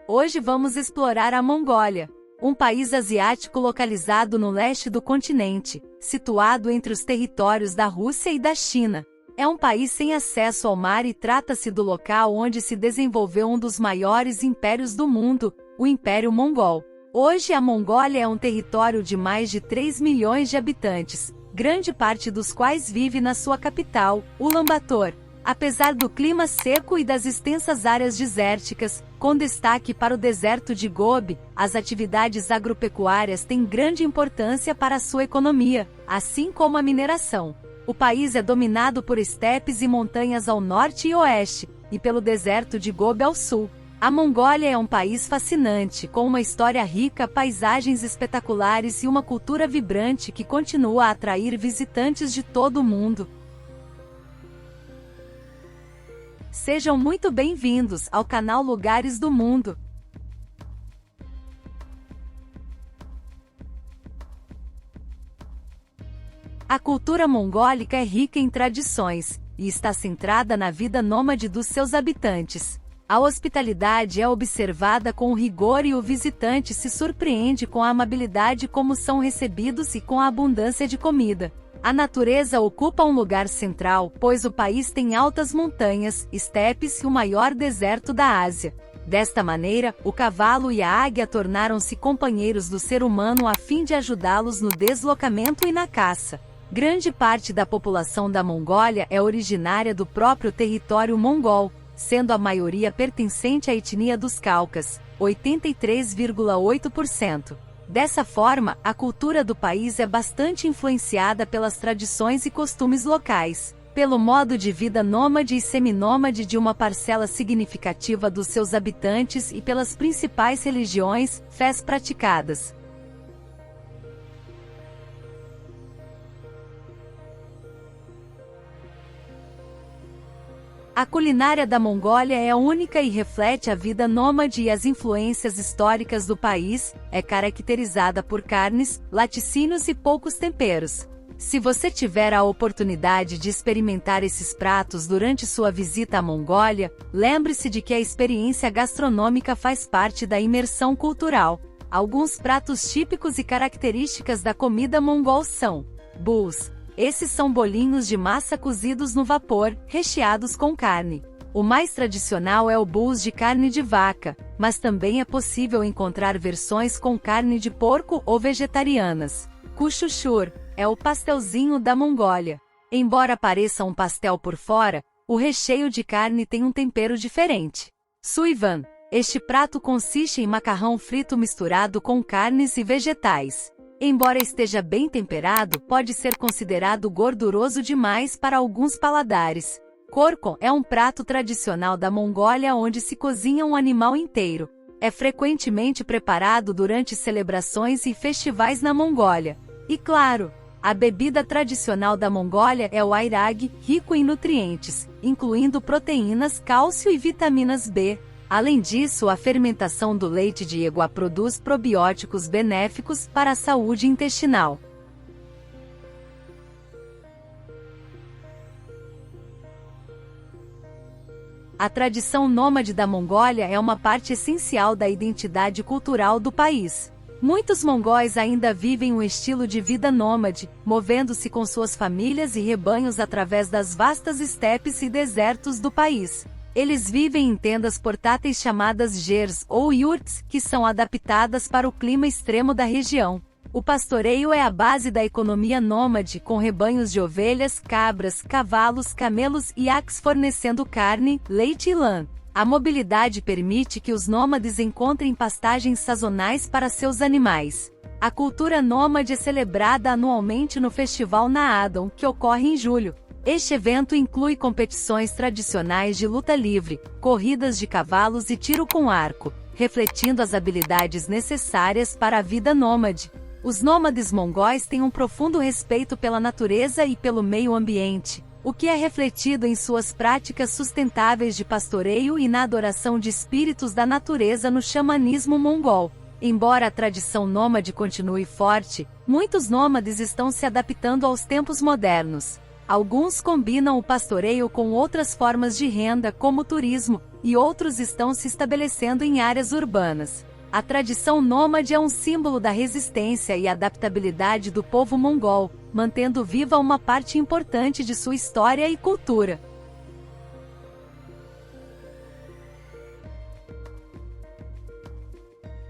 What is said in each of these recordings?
Hoje vamos explorar a Mongólia, um país asiático localizado no leste do continente, situado entre os territórios da Rússia e da China. É um país sem acesso ao mar e trata-se do local onde se desenvolveu um dos maiores impérios do mundo, o Império Mongol. Hoje a Mongólia é um território de mais de 3 milhões de habitantes, grande parte dos quais vive na sua capital, Ulaanbaatar. Apesar do clima seco e das extensas áreas desérticas, com destaque para o deserto de Gobi, as atividades agropecuárias têm grande importância para a sua economia, assim como a mineração. O país é dominado por estepes e montanhas ao norte e oeste, e pelo deserto de Gobi ao sul. A Mongólia é um país fascinante, com uma história rica, paisagens espetaculares e uma cultura vibrante que continua a atrair visitantes de todo o mundo. Sejam muito bem-vindos ao canal Lugares do Mundo. A cultura mongólica é rica em tradições, e está centrada na vida nômade dos seus habitantes. A hospitalidade é observada com rigor e o visitante se surpreende com a amabilidade como são recebidos e com a abundância de comida. A natureza ocupa um lugar central, pois o país tem altas montanhas, estepes e o maior deserto da Ásia. Desta maneira, o cavalo e a águia tornaram-se companheiros do ser humano a fim de ajudá-los no deslocamento e na caça. Grande parte da população da Mongólia é originária do próprio território mongol, sendo a maioria pertencente à etnia dos Calcas, 83,8%. Dessa forma, a cultura do país é bastante influenciada pelas tradições e costumes locais, pelo modo de vida nômade e seminômade de uma parcela significativa dos seus habitantes e pelas principais religiões, fés praticadas. A culinária da Mongólia é única e reflete a vida nômade e as influências históricas do país, é caracterizada por carnes, laticínios e poucos temperos. Se você tiver a oportunidade de experimentar esses pratos durante sua visita à Mongólia, lembre-se de que a experiência gastronômica faz parte da imersão cultural. Alguns pratos típicos e características da comida mongol são buls. Esses são bolinhos de massa cozidos no vapor, recheados com carne. O mais tradicional é o buls de carne de vaca, mas também é possível encontrar versões com carne de porco ou vegetarianas. Kuchuchur é o pastelzinho da Mongólia. Embora pareça um pastel por fora, o recheio de carne tem um tempero diferente. Suivan. Este prato consiste em macarrão frito misturado com carnes e vegetais. Embora esteja bem temperado, pode ser considerado gorduroso demais para alguns paladares. Korkon é um prato tradicional da Mongólia onde se cozinha um animal inteiro. É frequentemente preparado durante celebrações e festivais na Mongólia. E claro, a bebida tradicional da Mongólia é o airag, rico em nutrientes, incluindo proteínas, cálcio e vitaminas B. Além disso, a fermentação do leite de égua produz probióticos benéficos para a saúde intestinal. A tradição nômade da Mongólia é uma parte essencial da identidade cultural do país. Muitos mongóis ainda vivem um estilo de vida nômade, movendo-se com suas famílias e rebanhos através das vastas estepes e desertos do país. Eles vivem em tendas portáteis chamadas gers ou yurts, que são adaptadas para o clima extremo da região. O pastoreio é a base da economia nômade, com rebanhos de ovelhas, cabras, cavalos, camelos e iaques fornecendo carne, leite e lã. A mobilidade permite que os nômades encontrem pastagens sazonais para seus animais. A cultura nômade é celebrada anualmente no Festival Naadon, que ocorre em julho. Este evento inclui competições tradicionais de luta livre, corridas de cavalos e tiro com arco, refletindo as habilidades necessárias para a vida nômade. Os nômades mongóis têm um profundo respeito pela natureza e pelo meio ambiente, o que é refletido em suas práticas sustentáveis de pastoreio e na adoração de espíritos da natureza no xamanismo mongol. Embora a tradição nômade continue forte, muitos nômades estão se adaptando aos tempos modernos. Alguns combinam o pastoreio com outras formas de renda, como o turismo, e outros estão se estabelecendo em áreas urbanas. A tradição nômade é um símbolo da resistência e adaptabilidade do povo mongol, mantendo viva uma parte importante de sua história e cultura.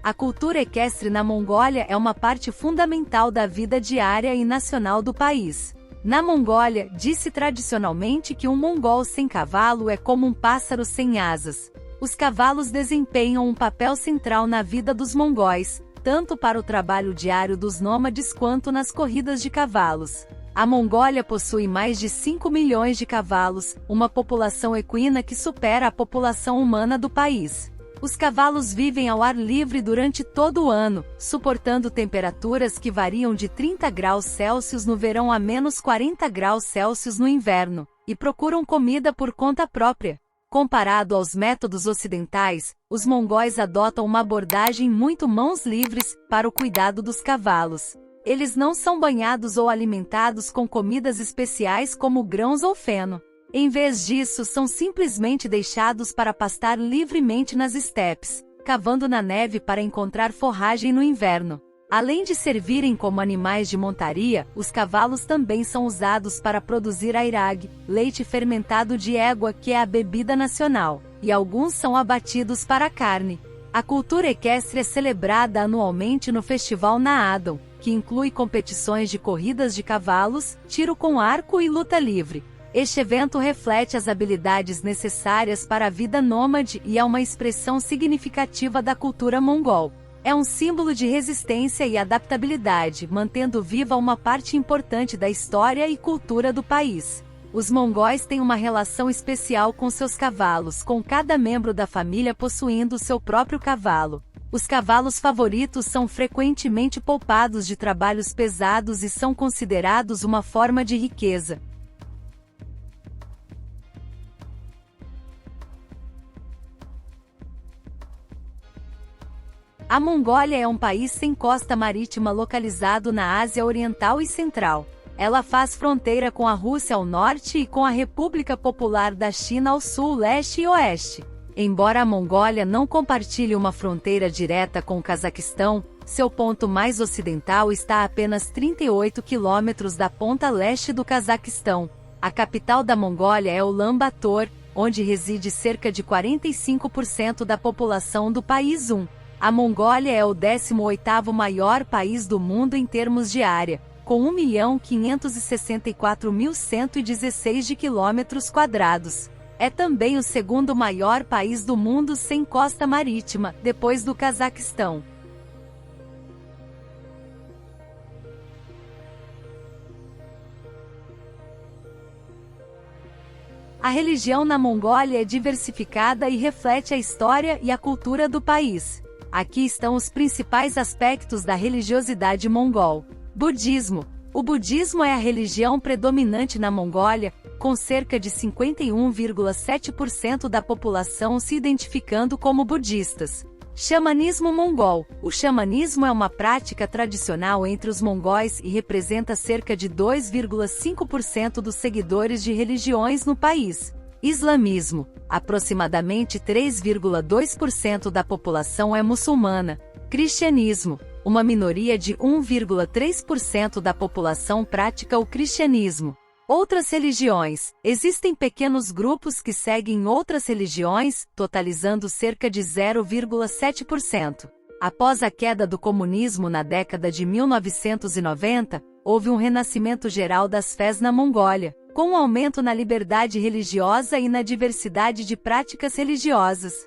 A cultura equestre na Mongólia é uma parte fundamental da vida diária e nacional do país. Na Mongólia, diz-se tradicionalmente que um mongol sem cavalo é como um pássaro sem asas. Os cavalos desempenham um papel central na vida dos mongóis, tanto para o trabalho diário dos nômades quanto nas corridas de cavalos. A Mongólia possui mais de 5 milhões de cavalos, uma população equina que supera a população humana do país. Os cavalos vivem ao ar livre durante todo o ano, suportando temperaturas que variam de 30 graus Celsius no verão a menos 40 graus Celsius no inverno, e procuram comida por conta própria. Comparado aos métodos ocidentais, os mongóis adotam uma abordagem muito mãos livres para o cuidado dos cavalos. Eles não são banhados ou alimentados com comidas especiais como grãos ou feno. Em vez disso, são simplesmente deixados para pastar livremente nas estepes, cavando na neve para encontrar forragem no inverno. Além de servirem como animais de montaria, os cavalos também são usados para produzir airag, leite fermentado de égua, que é a bebida nacional, e alguns são abatidos para carne. A cultura equestre é celebrada anualmente no Festival Naadam, que inclui competições de corridas de cavalos, tiro com arco e luta livre. Este evento reflete as habilidades necessárias para a vida nômade e é uma expressão significativa da cultura mongol. É um símbolo de resistência e adaptabilidade, mantendo viva uma parte importante da história e cultura do país. Os mongóis têm uma relação especial com seus cavalos, com cada membro da família possuindo seu próprio cavalo. Os cavalos favoritos são frequentemente poupados de trabalhos pesados e são considerados uma forma de riqueza. A Mongólia é um país sem costa marítima localizado na Ásia Oriental e Central. Ela faz fronteira com a Rússia ao norte e com a República Popular da China ao sul, leste e oeste. Embora a Mongólia não compartilhe uma fronteira direta com o Cazaquistão, seu ponto mais ocidental está a apenas 38 quilômetros da ponta leste do Cazaquistão. A capital da Mongólia é Ulaanbaatar, onde reside cerca de 45% da população do país. A Mongólia é o 18º maior país do mundo em termos de área, com 1.564.116 quilômetros quadrados. É também o segundo maior país do mundo sem costa marítima, depois do Cazaquistão. A religião na Mongólia é diversificada e reflete a história e a cultura do país. Aqui estão os principais aspectos da religiosidade mongol. Budismo. O budismo é a religião predominante na Mongólia, com cerca de 51,7% da população se identificando como budistas. Xamanismo mongol. O xamanismo é uma prática tradicional entre os mongóis e representa cerca de 2,5% dos seguidores de religiões no país. Islamismo. Aproximadamente 3,2% da população é muçulmana. Cristianismo. Uma minoria de 1,3% da população pratica o cristianismo. Outras religiões. Existem pequenos grupos que seguem outras religiões, totalizando cerca de 0,7%. Após a queda do comunismo na década de 1990, houve um renascimento geral das fés na Mongólia, com um aumento na liberdade religiosa e na diversidade de práticas religiosas.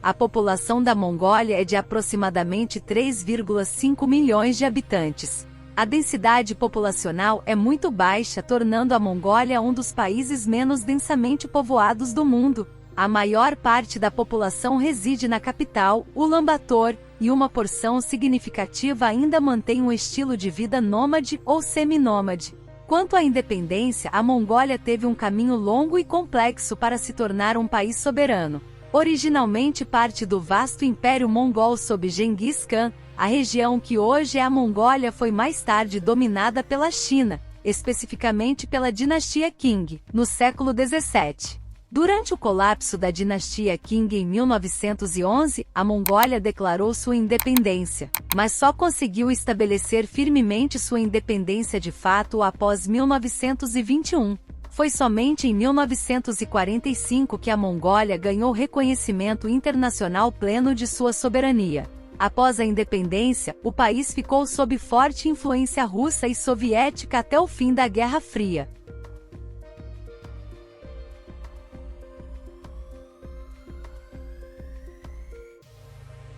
A população da Mongólia é de aproximadamente 3,5 milhões de habitantes. A densidade populacional é muito baixa, tornando a Mongólia um dos países menos densamente povoados do mundo. A maior parte da população reside na capital, Ulaanbaatar, e uma porção significativa ainda mantém um estilo de vida nômade ou seminômade. Quanto à independência, a Mongólia teve um caminho longo e complexo para se tornar um país soberano. Originalmente parte do vasto Império Mongol sob Genghis Khan, A região que hoje é a Mongólia foi mais tarde dominada pela China, especificamente pela dinastia Qing, no século XVII. Durante o colapso da dinastia Qing em 1911, a Mongólia declarou sua independência, mas só conseguiu estabelecer firmemente sua independência de fato após 1921. Foi somente em 1945 que a Mongólia ganhou reconhecimento internacional pleno de sua soberania. Após a independência, o país ficou sob forte influência russa e soviética até o fim da Guerra Fria.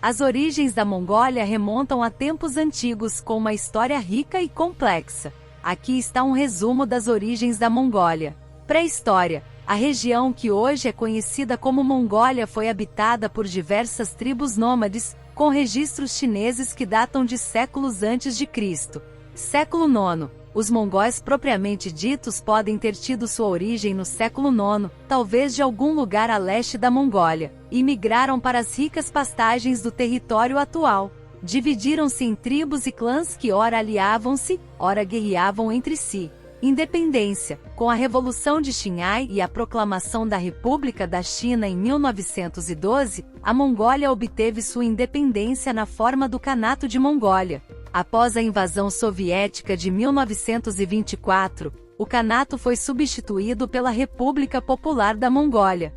As origens da Mongólia remontam a tempos antigos com uma história rica e complexa. Aqui está um resumo das origens da Mongólia. Pré-história. A região que hoje é conhecida como Mongólia foi habitada por diversas tribos nômades, com registros chineses que datam de séculos antes de Cristo. Século IX. Os mongóis propriamente ditos podem ter tido sua origem no século IX, talvez de algum lugar a leste da Mongólia, e migraram para as ricas pastagens do território atual. Dividiram-se em tribos e clãs que ora aliavam-se, ora guerreavam entre si. Independência. Com a Revolução de Xinhai e a proclamação da República da China em 1912, a Mongólia obteve sua independência na forma do Kanato de Mongólia. Após a invasão soviética de 1924, o Kanato foi substituído pela República Popular da Mongólia.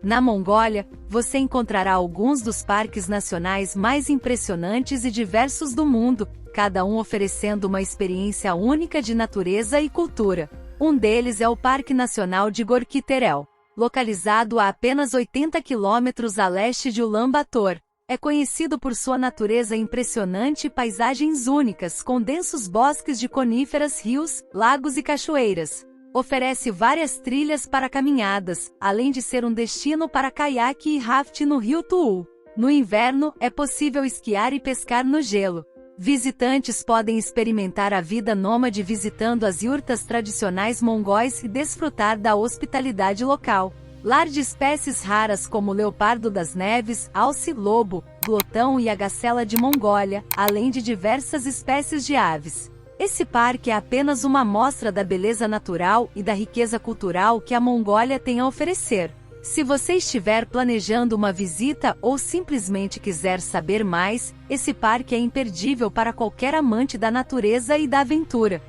Na Mongólia, você encontrará alguns dos parques nacionais mais impressionantes e diversos do mundo, cada um oferecendo uma experiência única de natureza e cultura. Um deles é o Parque Nacional de Gorky Terel, localizado a apenas 80 quilômetros a leste de Ulaanbaatar. É conhecido por sua natureza impressionante e paisagens únicas com densos bosques de coníferas, rios, lagos e cachoeiras. Oferece várias trilhas para caminhadas, além de ser um destino para caiaque e raft no rio Tuul. No inverno, é possível esquiar e pescar no gelo. Visitantes podem experimentar a vida nômade visitando as yurtas tradicionais mongóis e desfrutar da hospitalidade local. Lar de espécies raras como o leopardo das neves, alce, lobo, glotão e a gacela de Mongólia, além de diversas espécies de aves. Esse parque é apenas uma amostra da beleza natural e da riqueza cultural que a Mongólia tem a oferecer. Se você estiver planejando uma visita ou simplesmente quiser saber mais, esse parque é imperdível para qualquer amante da natureza e da aventura.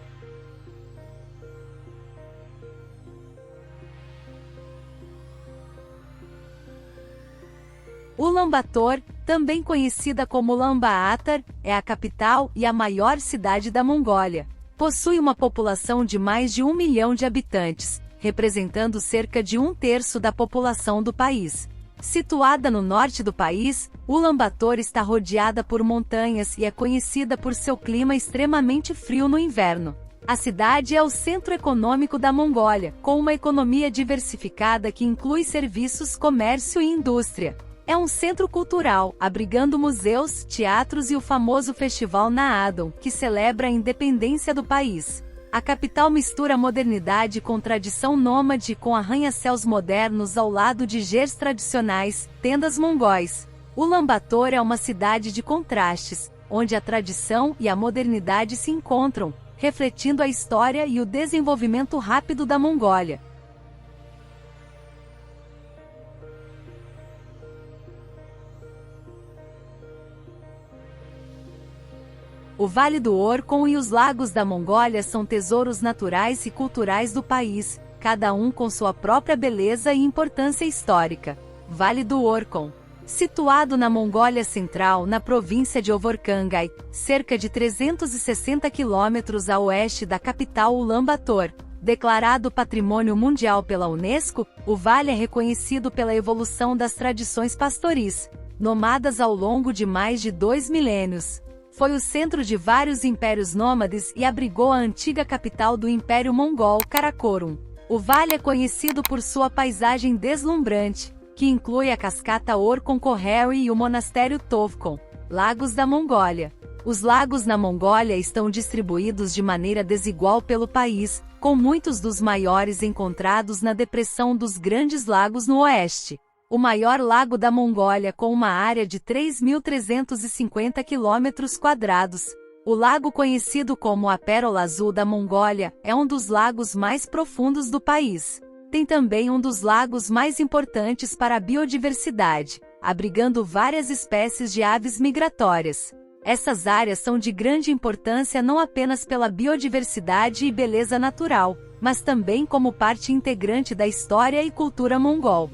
Ulaanbaatar, também conhecida como Ulaanbaatar, é a capital e a maior cidade da Mongólia. Possui uma população de mais de 1 milhão de habitantes, representando cerca de 1/3 da população do país. Situada no norte do país, Ulaanbaatar está rodeada por montanhas e é conhecida por seu clima extremamente frio no inverno. A cidade é o centro econômico da Mongólia, com uma economia diversificada que inclui serviços, comércio e indústria. É um centro cultural, abrigando museus, teatros e o famoso Festival Naadon, que celebra a independência do país. A capital mistura modernidade com tradição nômade com arranha-céus modernos ao lado de gers tradicionais, tendas mongóis. Ulaanbaatar é uma cidade de contrastes, onde a tradição e a modernidade se encontram, refletindo a história e o desenvolvimento rápido da Mongólia. O Vale do Orkhon e os lagos da Mongólia são tesouros naturais e culturais do país, cada um com sua própria beleza e importância histórica. Vale do Orkhon. Situado na Mongólia Central, na província de Ovorkhangai, cerca de 360 quilômetros a oeste da capital Ulaanbaatar. Declarado Patrimônio Mundial pela Unesco, o vale é reconhecido pela evolução das tradições pastoris, nomadas ao longo de mais de 2 milênios. Foi o centro de vários impérios nômades e abrigou a antiga capital do Império Mongol, Karakorum. O vale é conhecido por sua paisagem deslumbrante, que inclui a cascata Orkhon Koheri e o monastério Tovkon. Lagos da Mongólia. Os lagos na Mongólia estão distribuídos de maneira desigual pelo país, com muitos dos maiores encontrados na depressão dos Grandes Lagos no oeste. O maior lago da Mongólia com uma área de 3.350 km². O lago conhecido como a Pérola Azul da Mongólia é um dos lagos mais profundos do país. Tem também um dos lagos mais importantes para a biodiversidade, abrigando várias espécies de aves migratórias. Essas áreas são de grande importância não apenas pela biodiversidade e beleza natural, mas também como parte integrante da história e cultura mongol.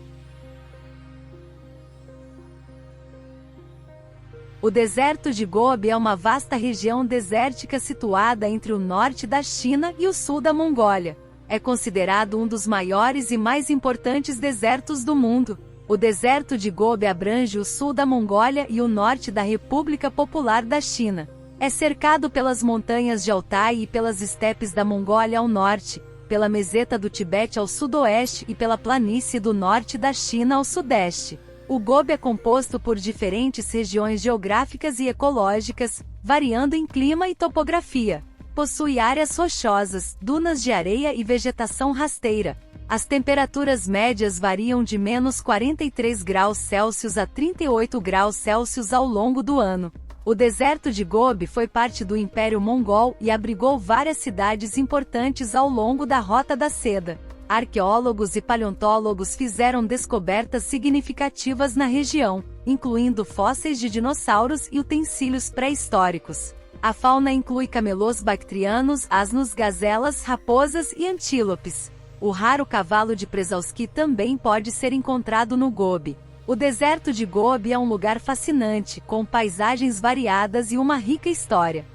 O deserto de Gobi é uma vasta região desértica situada entre o norte da China e o sul da Mongólia. É considerado um dos maiores e mais importantes desertos do mundo. O deserto de Gobi abrange o sul da Mongólia e o norte da República Popular da China. É cercado pelas montanhas de Altai e pelas estepes da Mongólia ao norte, pela meseta do Tibete ao sudoeste e pela planície do norte da China ao sudeste. O Gobi é composto por diferentes regiões geográficas e ecológicas, variando em clima e topografia. Possui áreas rochosas, dunas de areia e vegetação rasteira. As temperaturas médias variam de -43 °C a 38 °C ao longo do ano. O deserto de Gobi foi parte do Império Mongol e abrigou várias cidades importantes ao longo da Rota da Seda. Arqueólogos e paleontólogos fizeram descobertas significativas na região, incluindo fósseis de dinossauros e utensílios pré-históricos. A fauna inclui camelôs bactrianos, asnos, gazelas, raposas e antílopes. O raro cavalo de Przewalski também pode ser encontrado no Gobi. O deserto de Gobi é um lugar fascinante, com paisagens variadas e uma rica história.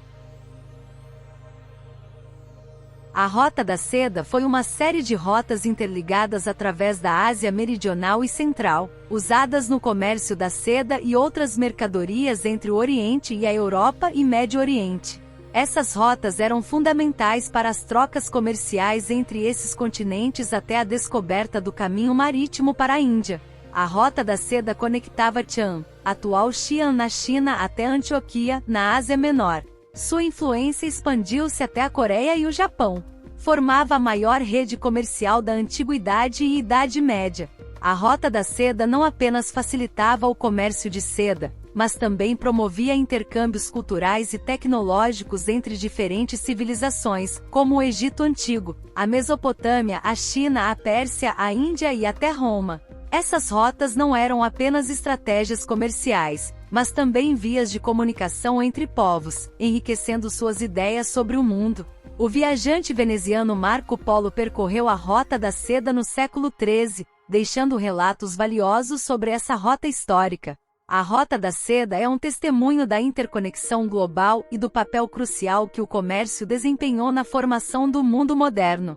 A Rota da Seda foi uma série de rotas interligadas através da Ásia Meridional e Central, usadas no comércio da seda e outras mercadorias entre o Oriente e a Europa e Médio Oriente. Essas rotas eram fundamentais para as trocas comerciais entre esses continentes até a descoberta do caminho marítimo para a Índia. A Rota da Seda conectava Xi'an, atual Xi'an na China, até Antioquia, na Ásia Menor. Sua influência expandiu-se até a Coreia e o Japão. Formava a maior rede comercial da Antiguidade e Idade Média. A Rota da Seda não apenas facilitava o comércio de seda, mas também promovia intercâmbios culturais e tecnológicos entre diferentes civilizações, como o Egito Antigo, a Mesopotâmia, a China, a Pérsia, a Índia e até Roma. Essas rotas não eram apenas estratégias comerciais, mas também vias de comunicação entre povos, enriquecendo suas ideias sobre o mundo. O viajante veneziano Marco Polo percorreu a Rota da Seda no século XIII, deixando relatos valiosos sobre essa rota histórica. A Rota da Seda é um testemunho da interconexão global e do papel crucial que o comércio desempenhou na formação do mundo moderno.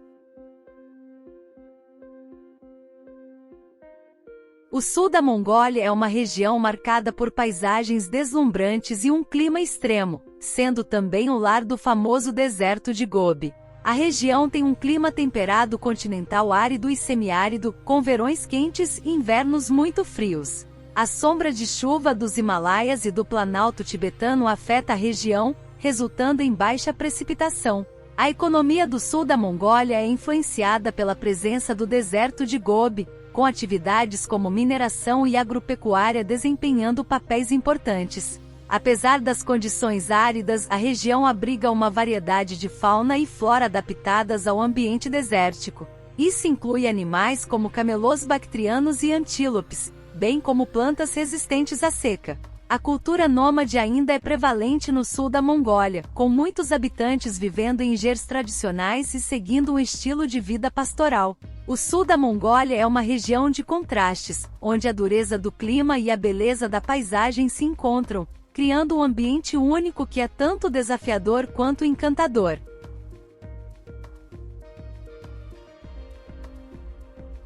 O sul da Mongólia é uma região marcada por paisagens deslumbrantes e um clima extremo, sendo também o lar do famoso deserto de Gobi. A região tem um clima temperado continental árido e semiárido, com verões quentes e invernos muito frios. A sombra de chuva dos Himalaias e do Planalto tibetano afeta a região, resultando em baixa precipitação. A economia do sul da Mongólia é influenciada pela presença do deserto de Gobi, com atividades como mineração e agropecuária desempenhando papéis importantes. Apesar das condições áridas, a região abriga uma variedade de fauna e flora adaptadas ao ambiente desértico. Isso inclui animais como camelôs bactrianos e antílopes, bem como plantas resistentes à seca. A cultura nômade ainda é prevalente no sul da Mongólia, com muitos habitantes vivendo em gers tradicionais e seguindo um estilo de vida pastoral. O sul da Mongólia é uma região de contrastes, onde a dureza do clima e a beleza da paisagem se encontram, criando um ambiente único que é tanto desafiador quanto encantador.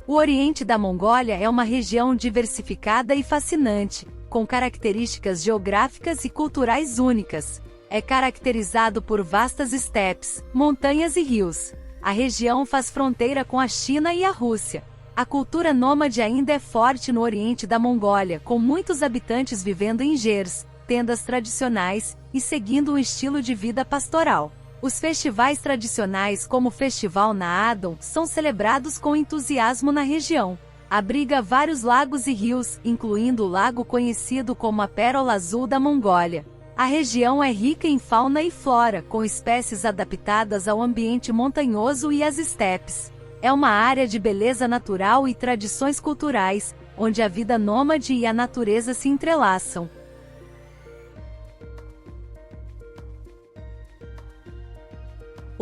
O Oriente da Mongólia é uma região diversificada e fascinante, com características geográficas e culturais únicas. É caracterizado por vastas estepes, montanhas e rios. A região faz fronteira com a China e a Rússia. A cultura nômade ainda é forte no Oriente da Mongólia, com muitos habitantes vivendo em gers, tendas tradicionais, e seguindo um estilo de vida pastoral. Os festivais tradicionais como o Festival Naadon são celebrados com entusiasmo na região. Abriga vários lagos e rios, incluindo o lago conhecido como a Pérola Azul da Mongólia. A região é rica em fauna e flora, com espécies adaptadas ao ambiente montanhoso e às estepes. É uma área de beleza natural e tradições culturais, onde a vida nômade e a natureza se entrelaçam.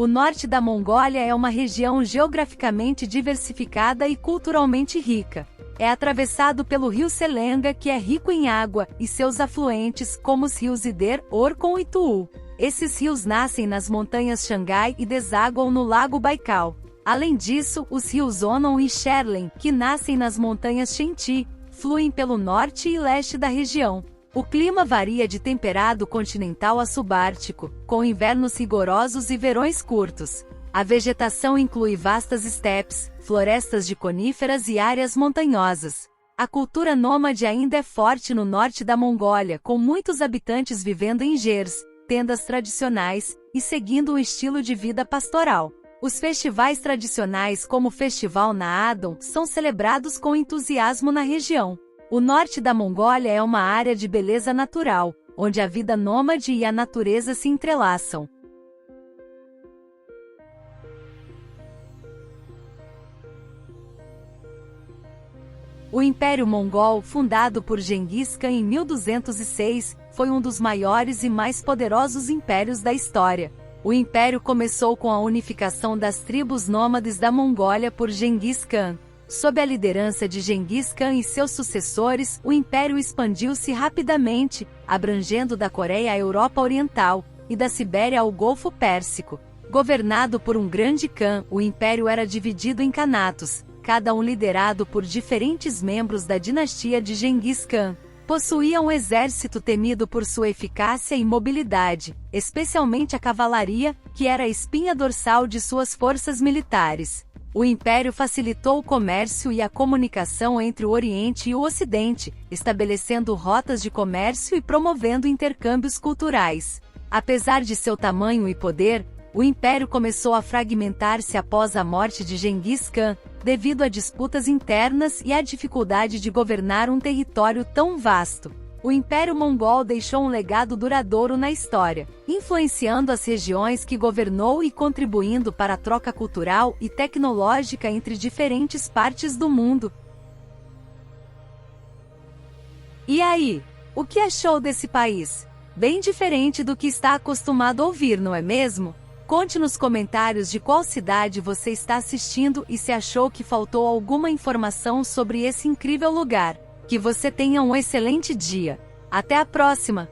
O norte da Mongólia é uma região geograficamente diversificada e culturalmente rica. É atravessado pelo rio Selenga, que é rico em água, e seus afluentes, como os rios Ider, Orkhon e Tuul. Esses rios nascem nas montanhas Xangai e desaguam no lago Baikal. Além disso, os rios Onon e Sherlen, que nascem nas montanhas Chenti, fluem pelo norte e leste da região. O clima varia de temperado continental a subártico, com invernos rigorosos e verões curtos. A vegetação inclui vastas estepes, florestas de coníferas e áreas montanhosas. A cultura nômade ainda é forte no norte da Mongólia, com muitos habitantes vivendo em gers, tendas tradicionais, e seguindo um estilo de vida pastoral. Os festivais tradicionais como o Festival Naadon são celebrados com entusiasmo na região. O norte da Mongólia é uma área de beleza natural, onde a vida nômade e a natureza se entrelaçam. O Império Mongol, fundado por Genghis Khan em 1206, foi um dos maiores e mais poderosos impérios da história. O império começou com a unificação das tribos nômades da Mongólia por Genghis Khan. Sob a liderança de Genghis Khan e seus sucessores, o império expandiu-se rapidamente, abrangendo da Coreia à Europa Oriental, e da Sibéria ao Golfo Pérsico. Governado por um grande Khan, o império era dividido em khanatos, cada um liderado por diferentes membros da dinastia de Genghis Khan. Possuía um exército temido por sua eficácia e mobilidade, especialmente a cavalaria, que era a espinha dorsal de suas forças militares. O império facilitou o comércio e a comunicação entre o Oriente e o Ocidente, estabelecendo rotas de comércio e promovendo intercâmbios culturais. Apesar de seu tamanho e poder, o império começou a fragmentar-se após a morte de Genghis Khan, devido a disputas internas e à dificuldade de governar um território tão vasto. O Império Mongol deixou um legado duradouro na história, influenciando as regiões que governou e contribuindo para a troca cultural e tecnológica entre diferentes partes do mundo. E aí, o que achou desse país? Bem diferente do que está acostumado a ouvir, não é mesmo? Conte nos comentários de qual cidade você está assistindo e se achou que faltou alguma informação sobre esse incrível lugar. Que você tenha um excelente dia. Até a próxima!